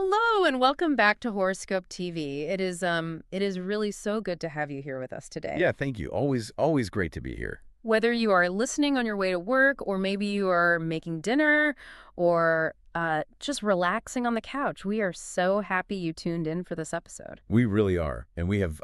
Hello and welcome back to Horoscope TV. It is really so good to have you here with us today. Yeah, thank you. Always great to be here. Whether you are listening on your way to work or maybe you are making dinner or just relaxing on the couch, we are so happy you tuned in for this episode. We really are. And we have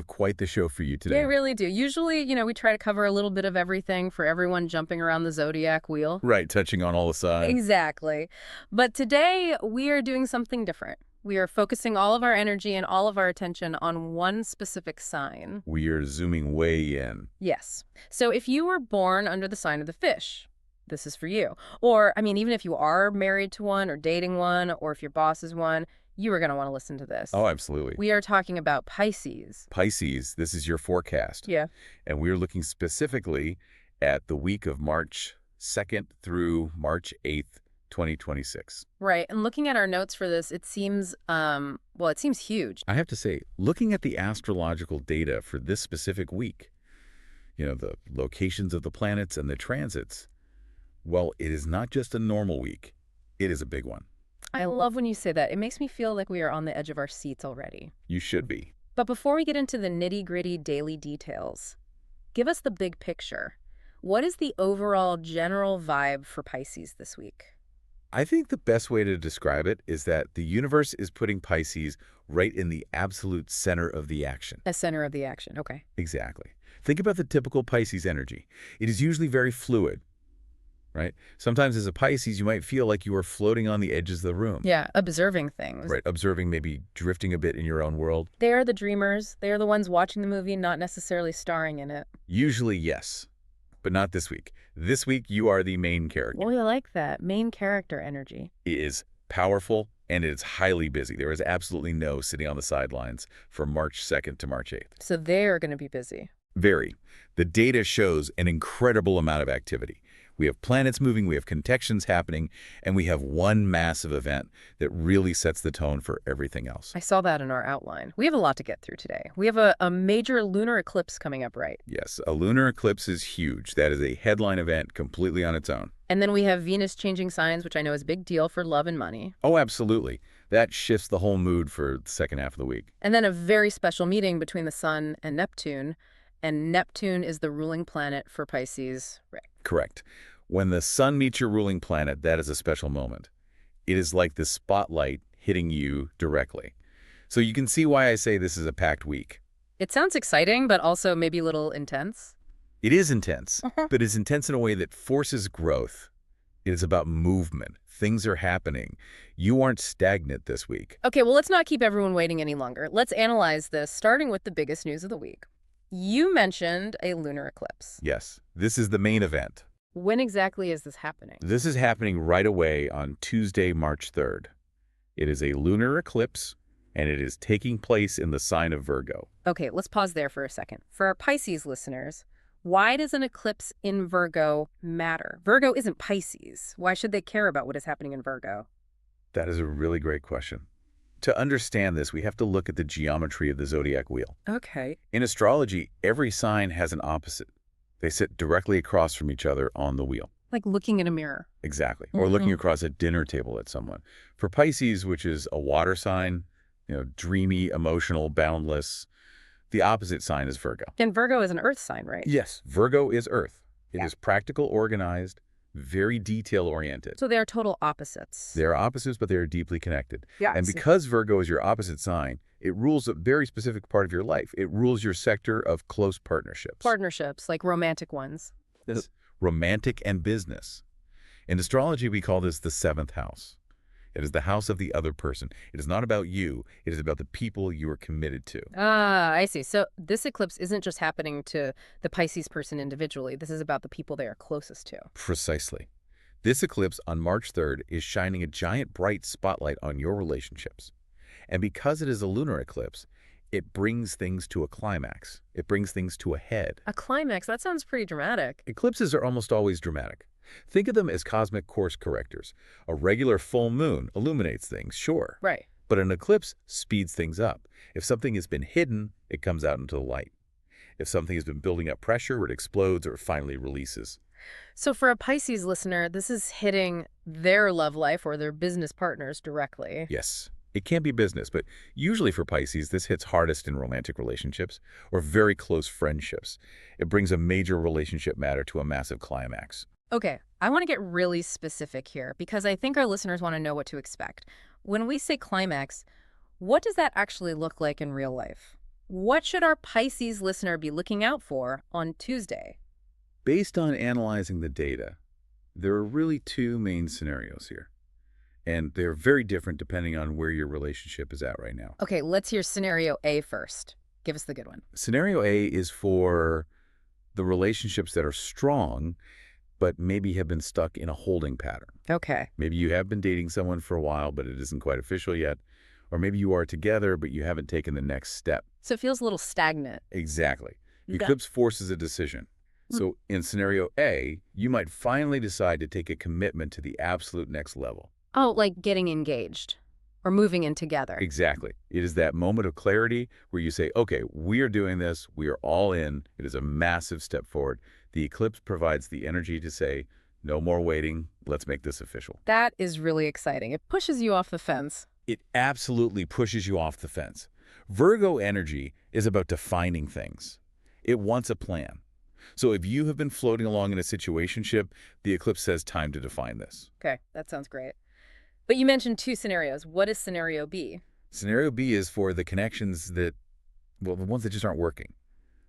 quite the show for you They today. really do. Usually, we try to cover a little bit of everything for everyone jumping around the zodiac wheel. Right, touching on all the sides. Exactly. But today we are doing something different. We are focusing all of our energy and all of our attention on one specific sign. We are zooming way in. Yes. So if you were born under the sign of the fish, this is for you. Or, even if you are married to one or dating one, or if your boss is one, you are going to want to listen to this. Oh, absolutely. We are talking about Pisces. Pisces, this is your forecast. Yeah. And we're looking specifically at the week of March 2nd through March 8th, 2026. Right. And looking at our notes for this, it seems, it seems huge. I have to say, looking at the astrological data for this specific week, the locations of the planets and the transits, well, it is not just a normal week. It is a big one. I love when you say that. It makes me feel like we are on the edge of our seats already. You should be. But before we get into the nitty-gritty daily details, give us the big picture. What is the overall general vibe for Pisces this week? I think the best way to describe it is that the universe is putting Pisces right in the absolute center of the action. The center of the action, okay. Exactly. Think about the typical Pisces energy. It is usually very fluid, right? Sometimes as a Pisces, you might feel like you are floating on the edges of the room. Yeah, observing things. Right, observing, maybe drifting a bit in your own world. They are the dreamers. They are the ones watching the movie, not necessarily starring in it. Usually, yes, but not this week. This week, you are the main character. Well, I like that. Main character energy. It is powerful, and it is highly busy. There is absolutely no sitting on the sidelines from March 2nd to March 8th. So they are going to be busy. Very. The data shows an incredible amount of activity. We have planets moving, we have conjunctions happening, and we have one massive event that really sets the tone for everything else. I saw that in our outline. We have a lot to get through today. We have a major lunar eclipse coming up, right? Yes, a lunar eclipse is huge. That is a headline event completely on its own. And then we have Venus changing signs, which I know is a big deal for love and money. Oh, absolutely. That shifts the whole mood for the second half of the week. And then a very special meeting between the Sun and Neptune is the ruling planet for Pisces. Right. Correct. When the sun meets your ruling planet, that is a special moment. It is like the spotlight hitting you directly. So you can see why I say this is a packed week. It sounds exciting, but also maybe a little intense. It is intense, but it's intense in a way that forces growth. It is about movement. Things are happening. You aren't stagnant this week. Okay, well, let's not keep everyone waiting any longer. Let's analyze this, starting with the biggest news of the week. You mentioned a lunar eclipse. Yes, this is the main event. When exactly is this happening? This is happening right away on Tuesday, March 3rd. It is a lunar eclipse, and it is taking place in the sign of Virgo. Okay, let's pause there for a second. For our Pisces listeners, why does an eclipse in Virgo matter? Virgo isn't Pisces. Why should they care about what is happening in Virgo? That is a really great question. To understand this, we have to look at the geometry of the zodiac wheel. Okay. In astrology, every sign has an opposite. They sit directly across from each other on the wheel. Like looking in a mirror. Exactly. Or looking across a dinner table at someone. For Pisces, which is a water sign, dreamy, emotional, boundless, the opposite sign is Virgo. And Virgo is an earth sign, right? Yes, Virgo is Earth. It Yeah. is practical, organized, very detail-oriented. So they are total opposites. They are opposites, but they are deeply connected. Yeah. And because Virgo is your opposite sign, it rules a very specific part of your life. It rules your sector of close partnerships. Partnerships, like romantic ones. Romantic and business. In astrology, we call this the seventh house. It is the house of the other person. It is not about you. It is about the people you are committed to. Ah, I see. So this eclipse isn't just happening to the Pisces person individually. This is about the people they are closest to. Precisely. This eclipse on March 3rd is shining a giant bright spotlight on your relationships. And because it is a lunar eclipse, it brings things to a climax. It brings things to a head. A climax? That sounds pretty dramatic. Eclipses are almost always dramatic. Think of them as cosmic course correctors. A regular full moon illuminates things, sure. Right. But an eclipse speeds things up. If something has been hidden, it comes out into the light. If something has been building up pressure, it explodes or finally releases. So for a Pisces listener, this is hitting their love life or their business partners directly. Yes, it can be business, but usually for Pisces, this hits hardest in romantic relationships or very close friendships. It brings a major relationship matter to a massive climax. Okay, I want to get really specific here because I think our listeners want to know what to expect. When we say climax, what does that actually look like in real life? What should our Pisces listener be looking out for on Tuesday? Based on analyzing the data, there are really two main scenarios here, and they're very different depending on where your relationship is at right now. Okay, let's hear scenario A first. Give us the good one. Scenario A is for the relationships that are strong, but maybe have been stuck in a holding pattern. Okay. Maybe you have been dating someone for a while, but it isn't quite official yet. Or maybe you are together, but you haven't taken the next step. So it feels a little stagnant. Exactly. Okay. Eclipse forces a decision. So in scenario A, you might finally decide to take a commitment to the absolute next level. Oh, like getting engaged or moving in together. Exactly. It is that moment of clarity where you say, okay, we are doing this. We are all in. It is a massive step forward. The eclipse provides the energy to say, no more waiting. Let's make this official. That is really exciting. It pushes you off the fence. It absolutely pushes you off the fence. Virgo energy is about defining things. It wants a plan. So if you have been floating along in a situationship, the eclipse says time to define this. Okay, that sounds great. But you mentioned two scenarios. What is scenario B? Scenario B is for the connections that, well, the ones that just aren't working,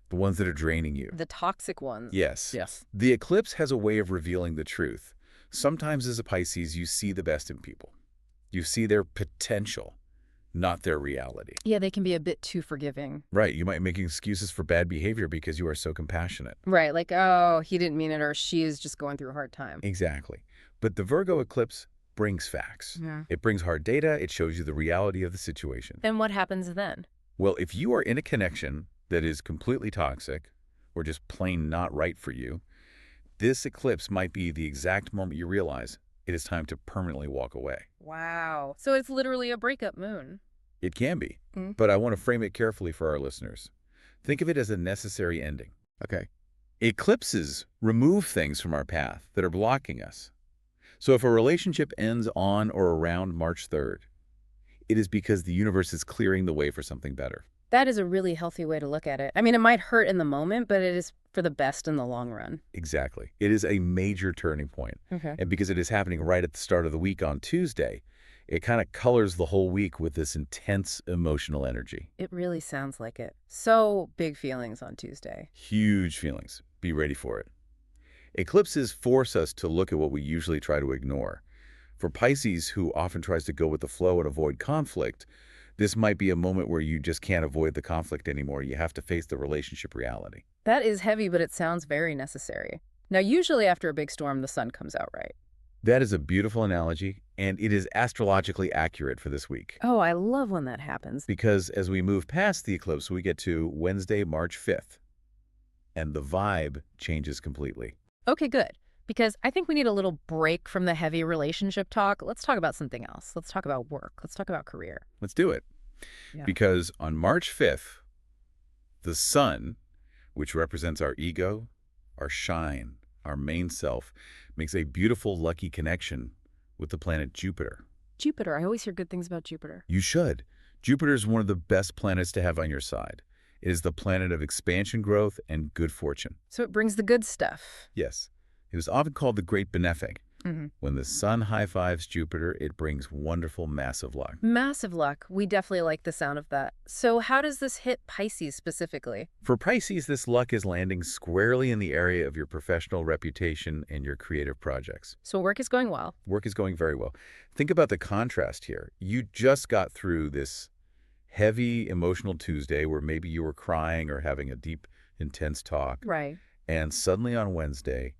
the ones that are draining you. The toxic ones. Yes. Yes. The eclipse has a way of revealing the truth. Sometimes as a Pisces, you see the best in people. You see their potential, not their reality. Yeah, they can be a bit too forgiving. Right. You might make excuses for bad behavior because you are so compassionate. Right, like, oh, he didn't mean it or she is just going through a hard time. Exactly. But the Virgo eclipse brings facts. Yeah. It brings hard data. It shows you the reality of the situation. Then what happens then? Well, if you are in a connection that is completely toxic or just plain not right for you, this eclipse might be the exact moment you realize it is time to permanently walk away. Wow. So it's literally a breakup moon. It can be, Mm. but I want to frame it carefully for our listeners. Think of it as a necessary ending. Okay. Eclipses remove things from our path that are blocking us. So if a relationship ends on or around March 3rd, it is because the universe is clearing the way for something better. That is a really healthy way to look at it. I mean, it might hurt in the moment, but it is for the best in the long run. Exactly. It is a major turning point. Okay. And because it is happening right at the start of the week on Tuesday, it kind of colors the whole week with this intense emotional energy. It really sounds like it. So big feelings on Tuesday. Huge feelings. Be ready for it. Eclipses force us to look at what we usually try to ignore. For Pisces, who often tries to go with the flow and avoid conflict, this might be a moment where you just can't avoid the conflict anymore. You have to face the relationship reality. That is heavy, but it sounds very necessary. Now, usually after a big storm, the sun comes out, right? That is a beautiful analogy, and it is astrologically accurate for this week. Oh, I love when that happens. Because as we move past the eclipse, we get to Wednesday, March 5th, and the vibe changes completely. Okay, good. Because I think we need a little break from the heavy relationship talk. Let's talk about something else. Let's talk about work. Let's talk about career. Let's do it. Yeah. Because on March 5th, the sun, which represents our ego, our shine, our main self, makes a beautiful, lucky connection with the planet Jupiter. Jupiter. I always hear good things about Jupiter. You should. Jupiter is one of the best planets to have on your side. It is the planet of expansion, growth, and good fortune. So it brings the good stuff. Yes. It is often called the Great Benefic. Mm-hmm. When the sun high-fives Jupiter, it brings wonderful, massive luck. Massive luck. We definitely like the sound of that. So how does this hit Pisces specifically? For Pisces, this luck is landing squarely in the area of your professional reputation and your creative projects. So work is going well. Work is going very well. Think about the contrast here. You just got through this heavy, emotional Tuesday where maybe you were crying or having a deep, intense talk. Right. And suddenly on Wednesday,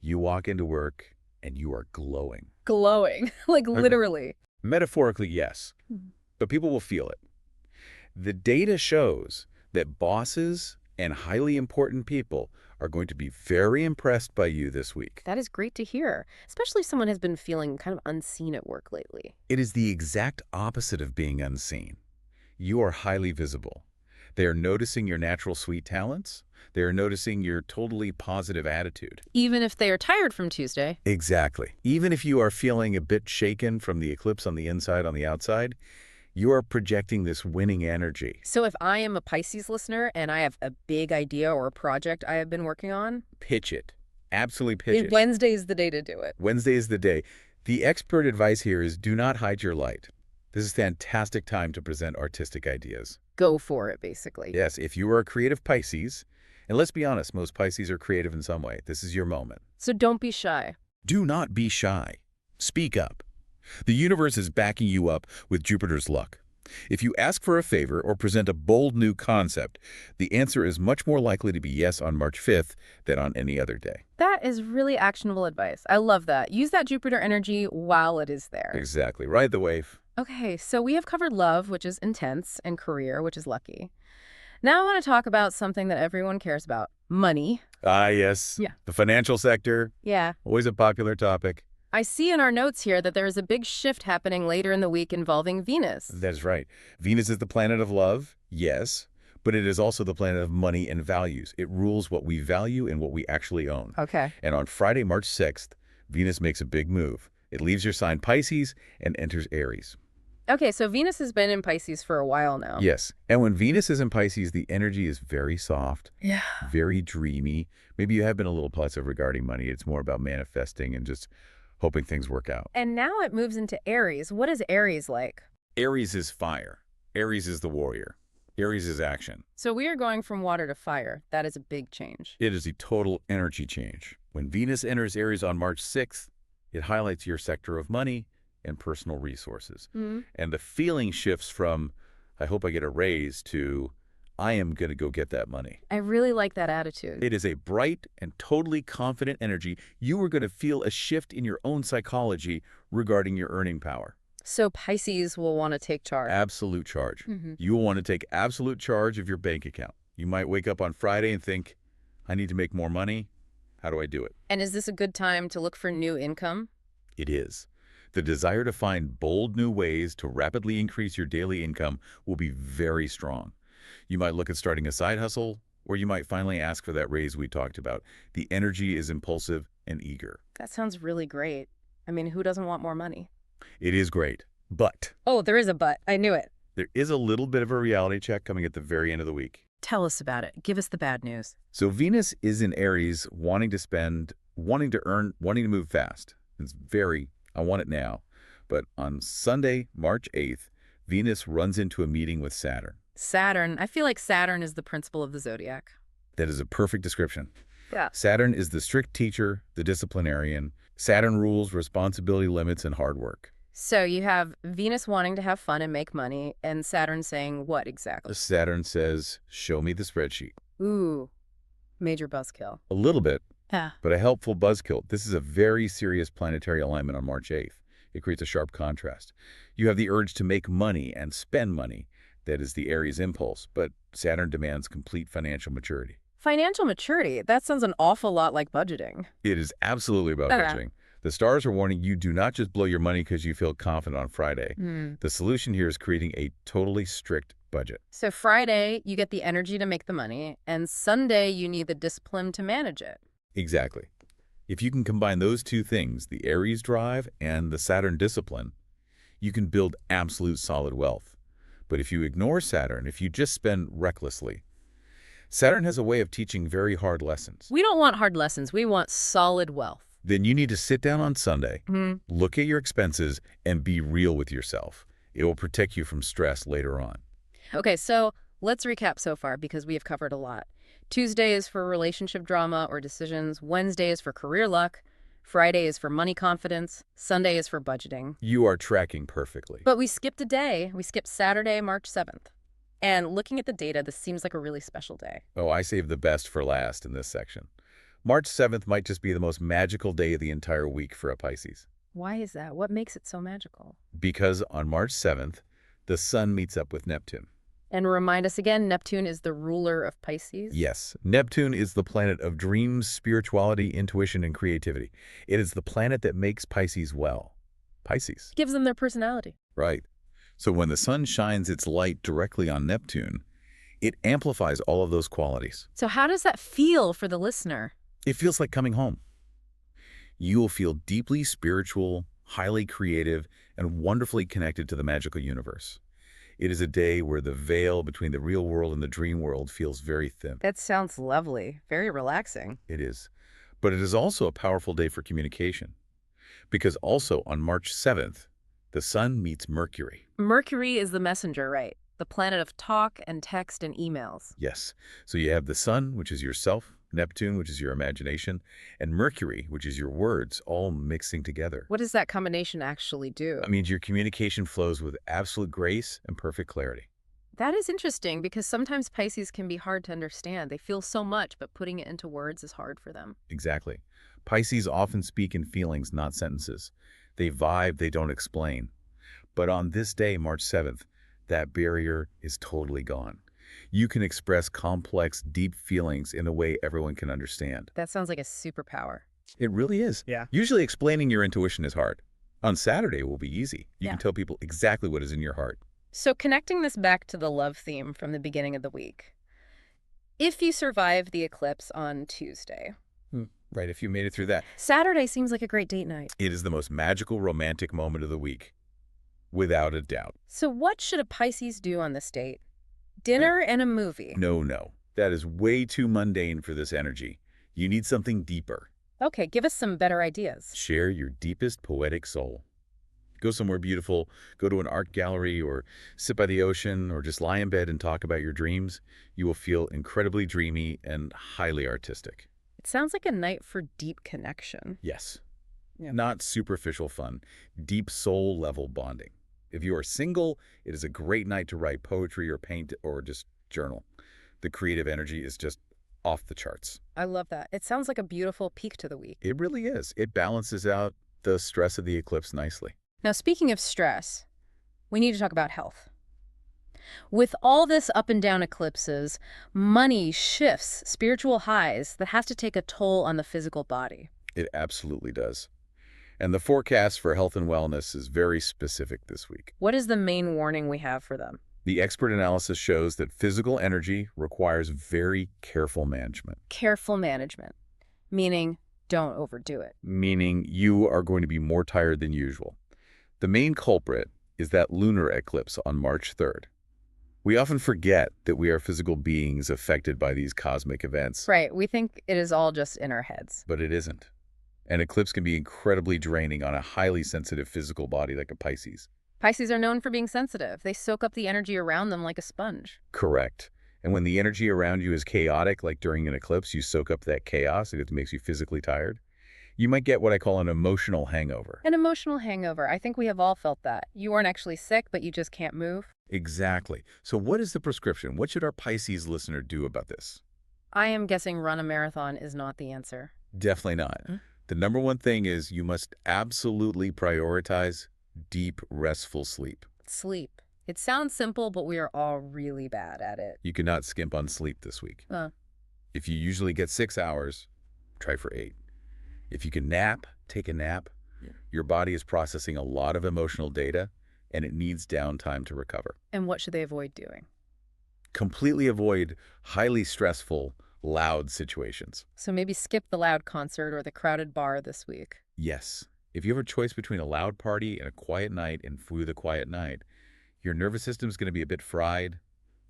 you walk into work and you are glowing. Glowing. Like literally. Metaphorically, yes. But people will feel it. The data shows that bosses and highly important people are going to be very impressed by you this week. That is great to hear, especially if someone has been feeling kind of unseen at work lately. It is the exact opposite of being unseen. You are highly visible. They are noticing your natural sweet talents, They are noticing your totally positive attitude. Even if they are tired from Tuesday. Exactly. Even if you are feeling a bit shaken from the eclipse on the inside, on the outside, you are projecting this winning energy. So if I am a Pisces listener and I have a big idea or a project I have been working on, Pitch it. Absolutely pitch it. Wednesday is the day to do it. Wednesday is the day. The expert advice here is do not hide your light. This is a fantastic time to present artistic ideas. Go for it, basically. Yes, if you are a creative Pisces, and let's be honest, most Pisces are creative in some way. This is your moment. So don't be shy. Do not be shy. Speak up. The universe is backing you up with Jupiter's luck. If you ask for a favor or present a bold new concept, the answer is much more likely to be yes on March 5th than on any other day. That is really actionable advice. I love that. Use that Jupiter energy while it is there. Exactly. Ride the wave. Okay, so we have covered love, which is intense, and career, which is lucky. Now I want to talk about something that everyone cares about. Money. Ah, yes. Yeah. The financial sector, Yeah. always a popular topic. I see in our notes here that there is a big shift happening later in the week involving Venus. That's right. Venus is the planet of love, yes, but it is also the planet of money and values. It rules what we value and what we actually own. Okay. And on Friday, March 6th, Venus makes a big move. It leaves your sign Pisces and enters Aries. Okay, so Venus has been in Pisces for a while now. Yes. And when Venus is in Pisces, the energy is very soft, Yeah. very dreamy. Maybe you have been a little passive regarding money. It's more about manifesting and just hoping things work out. And now it moves into Aries. What is Aries like? Aries is fire. Aries is the warrior. Aries is action. So we are going from water to fire. That is a big change. It is a total energy change. When Venus enters Aries on March 6th, it highlights your sector of money and personal resources. And the feeling shifts from, I hope I get a raise, to, I am going to go get that money. I really like that attitude. It is a bright and totally confident energy. You are going to feel a shift in your own psychology regarding your earning power. So Pisces will want to take charge. Absolute charge. You will want to take absolute charge of your bank account. You might wake up on Friday and think, I need to make more money. How do I do it? And is this a good time to look for new income? It is. The desire to find bold new ways to rapidly increase your daily income will be very strong. You might look at starting a side hustle, or you might finally ask for that raise we talked about. The energy is impulsive and eager. That sounds really great. I mean, who doesn't want more money? It is great, but Oh, there is a but. I knew it. there is a little bit of a reality check coming at the very end of the week. Tell us about it. Give us the bad news. So Venus is in Aries, wanting to spend, wanting to earn, wanting to move fast. It's very, I want it now. But on Sunday, March 8th, Venus runs into a meeting with Saturn. Saturn. I feel like Saturn is the principle of the zodiac. That is a perfect description. Yeah. Saturn is the strict teacher, the disciplinarian. Saturn rules responsibility limits and hard work. So you have Venus wanting to have fun and make money, and Saturn saying what exactly? Saturn says, show me the spreadsheet. Ooh, major buzzkill. A little bit, Yeah. but a helpful buzzkill. This is a very serious planetary alignment on March 8th. It creates a sharp contrast. You have the urge to make money and spend money. That is the Aries impulse, but Saturn demands complete financial maturity. Financial maturity. That sounds an awful lot like budgeting. It is absolutely about Okay. budgeting. The stars are warning you do not just blow your money because you feel confident on Friday. The solution here is creating a totally strict budget. So Friday, you get the energy to make the money, and Sunday, you need the discipline to manage it. Exactly. If you can combine those two things, the Aries drive and the Saturn discipline, you can build absolute solid wealth. But if you ignore Saturn, if you just spend recklessly, Saturn has a way of teaching very hard lessons. We don't want hard lessons. We want solid wealth. Then you need to sit down on Sunday, look at your expenses, and be real with yourself. It will protect you from stress later on. Okay, so let's recap so far because we have covered a lot. Tuesday is for relationship drama or decisions. Wednesday is for career luck. Friday is for money confidence. Sunday is for budgeting. You are tracking perfectly. But we skipped a day. We skipped Saturday, March 7th. And looking at the data, this seems like a really special day. Oh, I saved the best for last in this section. March 7th might just be the most magical day of the entire week for a Pisces. Why is that? What makes it so magical? Because on March 7th, the sun meets up with Neptune. And remind us again, Neptune is the ruler of Pisces? Yes, Neptune is the planet of dreams, spirituality, intuition, and creativity. It is the planet that makes Pisces well. Pisces. Gives them their personality. Right. So when the sun shines its light directly on Neptune, It amplifies all of those qualities. So how does that feel for the listener? It feels like coming home. You will feel deeply spiritual, highly creative, and wonderfully connected to the magical universe. It is a day where the veil between the real world and the dream world feels very thin. That sounds lovely. Very relaxing. It is. But it is also a powerful day for communication. Because also on March 7th, the Sun meets Mercury. Mercury is the messenger, right? The planet of talk and text and emails. Yes. So you have the Sun, which is yourself, Neptune, which is your imagination, and Mercury, which is your words, all mixing together. What does that combination actually do? That means your communication flows with absolute grace and perfect clarity. That is interesting because sometimes Pisces can be hard to understand. They feel so much, but putting it into words is hard for them. Exactly. Pisces often speak in feelings, not sentences. They vibe, they don't explain. But on this day, March 7th, that barrier is totally gone. You can express complex, deep feelings in a way everyone can understand. That sounds like a superpower. It really is. Yeah. Usually explaining your intuition is hard. On Saturday will be easy. You Yeah. can tell people exactly what is in your heart. So connecting this back to the love theme from the beginning of the week. If you survive the eclipse on Tuesday, Right, if you made it through that. Saturday seems like a great date night. It is the most magical, romantic moment of the week. Without a doubt. So what should a Pisces do on this date? Dinner and a movie. No. That is way too mundane for this energy. You need something deeper. Okay, give us some better ideas. Share your deepest poetic soul. Go somewhere beautiful, go to an art gallery, or sit by the ocean, or just lie in bed and talk about your dreams. You will feel incredibly dreamy and highly artistic. It sounds like a night for deep connection. Yes. Yeah. Not superficial fun, deep soul-level bonding. If you are single, it is a great night to write poetry or paint or just journal. The creative energy is just off the charts. I love that. It sounds like a beautiful peak to the week. It really is. It balances out the stress of the eclipse nicely. Now, speaking of stress, we need to talk about health. With all this up and down eclipses, money shifts, spiritual highs, that has to take a toll on the physical body. It absolutely does. And the forecast for health and wellness is very specific this week. What is the main warning we have for them? The expert analysis shows that physical energy requires very careful management. Careful management, meaning don't overdo it. Meaning you are going to be more tired than usual. The main culprit is that lunar eclipse on March 3rd. We often forget that we are physical beings affected by these cosmic events. Right, we think it is all just in our heads. But it isn't. An eclipse can be incredibly draining on a highly sensitive physical body like a Pisces. Pisces are known for being sensitive. They soak up the energy around them like a sponge. Correct. And when the energy around you is chaotic, like during an eclipse, you soak up that chaos and it makes you physically tired. You might get what I call an emotional hangover. An emotional hangover. I think we have all felt that. You aren't actually sick, but you just can't move. Exactly. So what is the prescription? What should our Pisces listener do about this? I am guessing run a marathon is not the answer. Definitely not. The number one thing is you must absolutely prioritize deep, restful sleep. Sleep. It sounds simple, but we are all really bad at it. You cannot skimp on sleep this week. If you usually get 6 hours, try for 8. If you can nap, take a nap. Your body is processing a lot of emotional data, and it needs downtime to recover. And what should they avoid doing? Completely avoid highly stressful, loud situations. So maybe skip the loud concert or the crowded bar this week. Yes. If you have a choice between a loud party and a quiet night and through the quiet night, your nervous system is going to be a bit fried.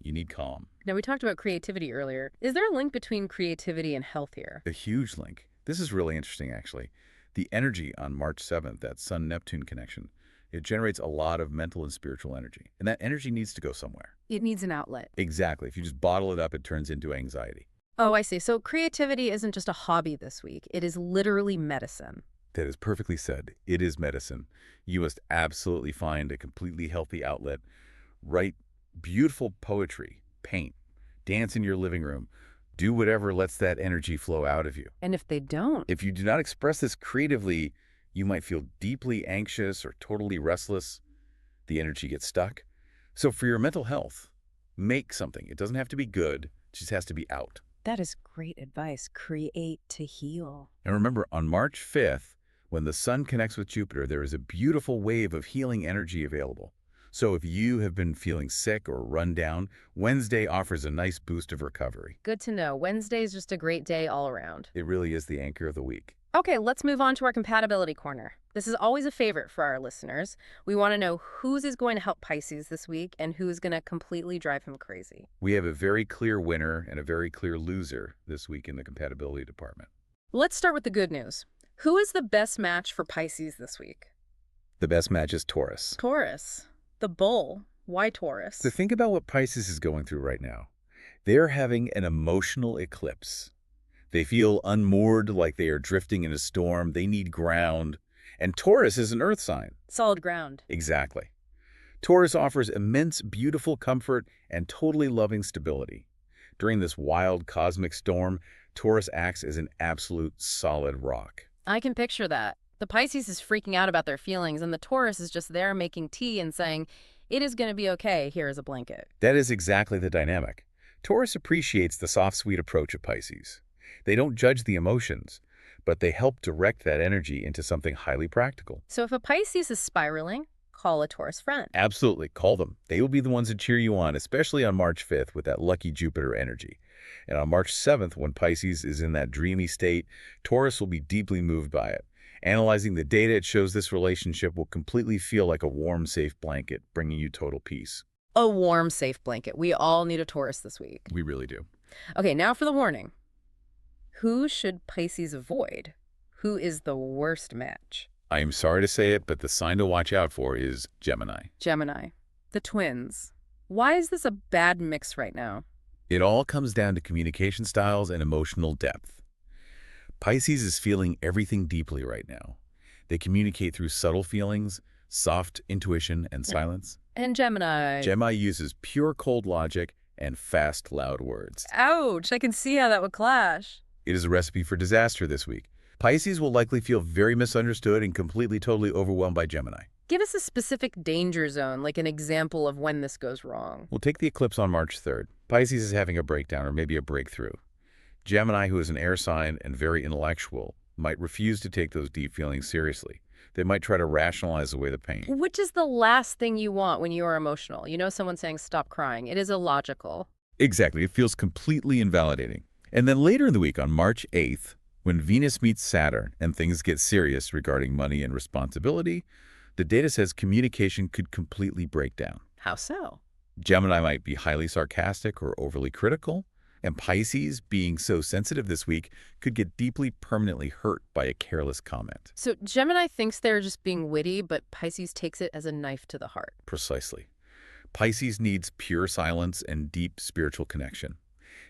You need calm. Now, we talked about creativity earlier. Is there a link between creativity and health here? A huge link. This is really interesting, actually. The energy on March 7th, that Sun-Neptune connection, it generates a lot of mental and spiritual energy. And that energy needs to go somewhere. It needs an outlet. Exactly. If you just bottle it up, it turns into anxiety. Oh, I see. So creativity isn't just a hobby this week. It is literally medicine. That is perfectly said. It is medicine. You must absolutely find a completely healthy outlet. Write beautiful poetry, paint, dance in your living room. Do whatever lets that energy flow out of you. And if they don't? If you do not express this creatively, you might feel deeply anxious or totally restless. The energy gets stuck. So for your mental health, make something. It doesn't have to be good. It just has to be out. That is great advice. Create to heal. And remember, on March 5th, when the Sun connects with Jupiter, there is a beautiful wave of healing energy available. So if you have been feeling sick or run down, Wednesday offers a nice boost of recovery. Good to know. Wednesday is just a great day all around. It really is the anchor of the week. Okay, let's move on to our compatibility corner. This is always a favorite for our listeners. We want to know whose is going to help Pisces this week and who's going to completely drive him crazy. We have a very clear winner and a very clear loser this week in the compatibility department. Let's start with the good news. Who is the best match for Pisces this week? The best match is Taurus. Taurus. The bull. Why Taurus? So think about what Pisces is going through right now. They're having an emotional eclipse. They feel unmoored, like they are drifting in a storm. They need ground. And Taurus is an earth sign. Solid ground. Exactly. Taurus offers immense, beautiful comfort and totally loving stability. During this wild cosmic storm, Taurus acts as an absolute solid rock. I can picture that. The Pisces is freaking out about their feelings, and the Taurus is just there making tea and saying, it is going to be okay, here is a blanket. That is exactly the dynamic. Taurus appreciates the soft, sweet approach of Pisces. They don't judge the emotions, but they help direct that energy into something highly practical. So if a Pisces is spiraling, call a Taurus friend. Absolutely, call them. They will be the ones to cheer you on, especially on March 5th with that lucky Jupiter energy. And on March 7th, when Pisces is in that dreamy state, Taurus will be deeply moved by it. Analyzing the data, it shows this relationship will completely feel like a warm, safe blanket, bringing you total peace. A warm, safe blanket. We all need a Taurus this week. We really do. Okay, now for the warning. Who should Pisces avoid? Who is the worst match? I am sorry to say it, but the sign to watch out for is Gemini. Gemini. The twins. Why is this a bad mix right now? It all comes down to communication styles and emotional depth. Pisces is feeling everything deeply right now. They communicate through subtle feelings, soft intuition, and silence. And Gemini. Gemini uses pure cold logic and fast, loud words. Ouch, I can see how that would clash. It is a recipe for disaster this week. Pisces will likely feel very misunderstood and completely, totally overwhelmed by Gemini. Give us a specific danger zone, like an example of when this goes wrong. We'll take the eclipse on March 3rd. Pisces is having a breakdown or maybe a breakthrough. Gemini, who is an air sign and very intellectual, might refuse to take those deep feelings seriously. They might try to rationalize away the pain. Which is the last thing you want when you are emotional. You know someone saying, stop crying. It is illogical. Exactly. It feels completely invalidating. And then later in the week, on March 8th, when Venus meets Saturn and things get serious regarding money and responsibility, the data says communication could completely break down. How so? Gemini might be highly sarcastic or overly critical, and Pisces, being so sensitive this week, could get deeply permanently hurt by a careless comment. So Gemini thinks they're just being witty, but Pisces takes it as a knife to the heart. Precisely. Pisces needs pure silence and deep spiritual connection.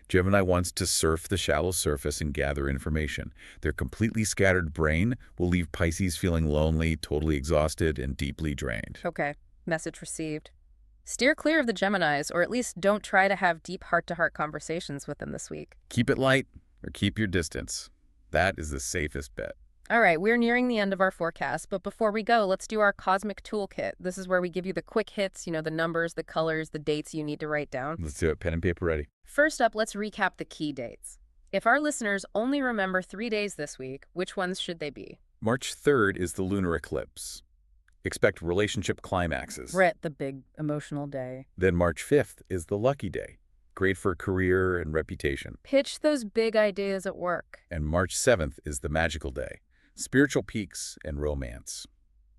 Gemini wants to surf the shallow surface and gather information. Their completely scattered brain will leave Pisces feeling lonely, totally exhausted, and deeply drained. Okay, message received. Steer clear of the Geminis, or at least don't try to have deep heart-to-heart conversations with them this week. Keep it light or keep your distance. That is the safest bet. All right, we're nearing the end of our forecast, but before we go, let's do our Cosmic Toolkit. This is where we give you the quick hits, the numbers, the colors, the dates you need to write down. Let's do it. Pen and paper ready. First up, let's recap the key dates. If our listeners only remember 3 days this week, which ones should they be? March 3rd is the lunar eclipse. Expect relationship climaxes. Brett, the big emotional day. Then March 5th is the lucky day. Great for career and reputation. Pitch those big ideas at work. And March 7th is the magical day. Spiritual peaks and romance.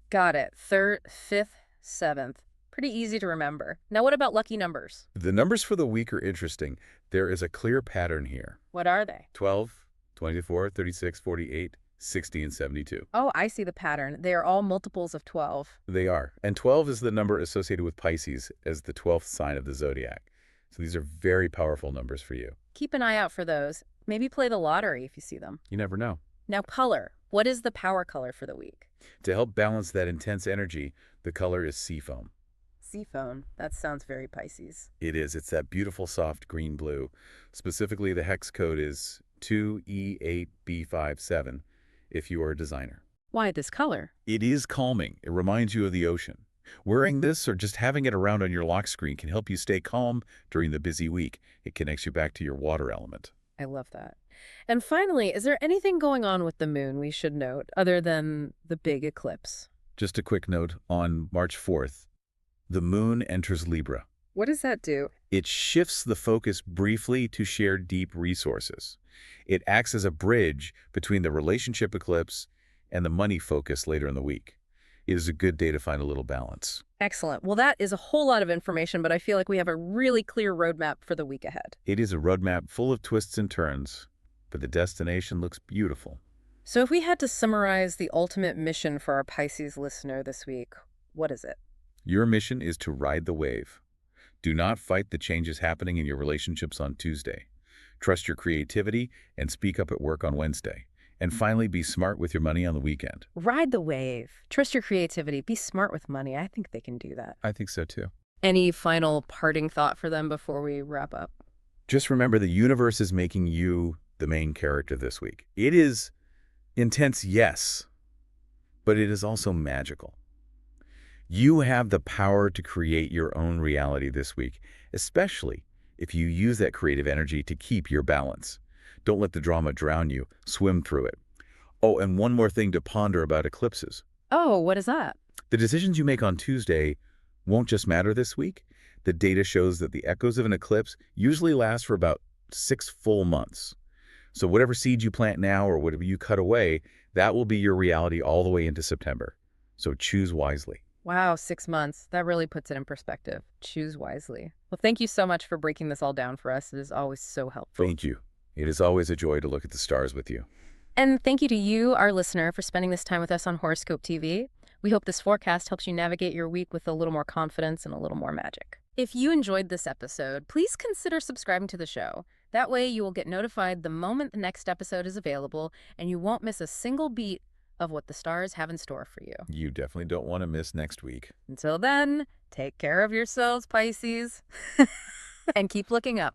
Got it. 3rd, 5th, 7th. Pretty easy to remember. Now what about lucky numbers? The numbers for the week are interesting. There is a clear pattern here. What are they? 12, 24, 36, 48, 60, and 72. Oh, I see the pattern. They are all multiples of 12. They are. And 12 is the number associated with Pisces as the 12th sign of the zodiac. So these are very powerful numbers for you. Keep an eye out for those. Maybe play the lottery if you see them. You never know. Now color. What is the power color for the week? To help balance that intense energy, the color is seafoam. Seafoam. That sounds very Pisces. It is. It's that beautiful soft green-blue. Specifically, the hex code is 2E8B57 if you are a designer. Why this color? It is calming. It reminds you of the ocean. Wearing this or just having it around on your lock screen can help you stay calm during the busy week. It connects you back to your water element. I love that. And finally, is there anything going on with the moon we should note other than the big eclipse? Just a quick note, on March 4th, The moon enters Libra. What does that do? It shifts the focus briefly to share deep resources. It acts as a bridge between the relationship eclipse and the money focus later in the week. It is a good day to find a little balance. Excellent. Well, that is a whole lot of information, but I feel like we have a really clear roadmap for the week ahead. It is a roadmap full of twists and turns, but the destination looks beautiful. So if we had to summarize the ultimate mission for our Pisces listener this week, what is it? Your mission is to ride the wave. Do not fight the changes happening in your relationships on Tuesday. Trust your creativity and speak up at work on Wednesday. And finally, be smart with your money on the weekend. Ride the wave. Trust your creativity. Be smart with money. I think they can do that. I think so too. Any final parting thought for them before we wrap up? Just remember the universe is making you the main character this week. It is intense, yes, but it is also magical. You have the power to create your own reality this week, especially if you use that creative energy to keep your balance. Don't let the drama drown you. Swim through it. Oh, and one more thing to ponder about eclipses. Oh, what is that? The decisions you make on Tuesday won't just matter this week. The data shows that the echoes of an eclipse usually last for about 6 full months. So whatever seeds you plant now or whatever you cut away, that will be your reality all the way into September. So choose wisely. Wow, 6 months. That really puts it in perspective. Choose wisely. Well, thank you so much for breaking this all down for us. It is always so helpful. Thank you. It is always a joy to look at the stars with you. And thank you to you, our listener, for spending this time with us on Horoscope TV. We hope this forecast helps you navigate your week with a little more confidence and a little more magic. If you enjoyed this episode, please consider subscribing to the show. That way you will get notified the moment the next episode is available, and you won't miss a single beat of what the stars have in store for you. You definitely don't want to miss next week. Until then, take care of yourselves, Pisces, and keep looking up.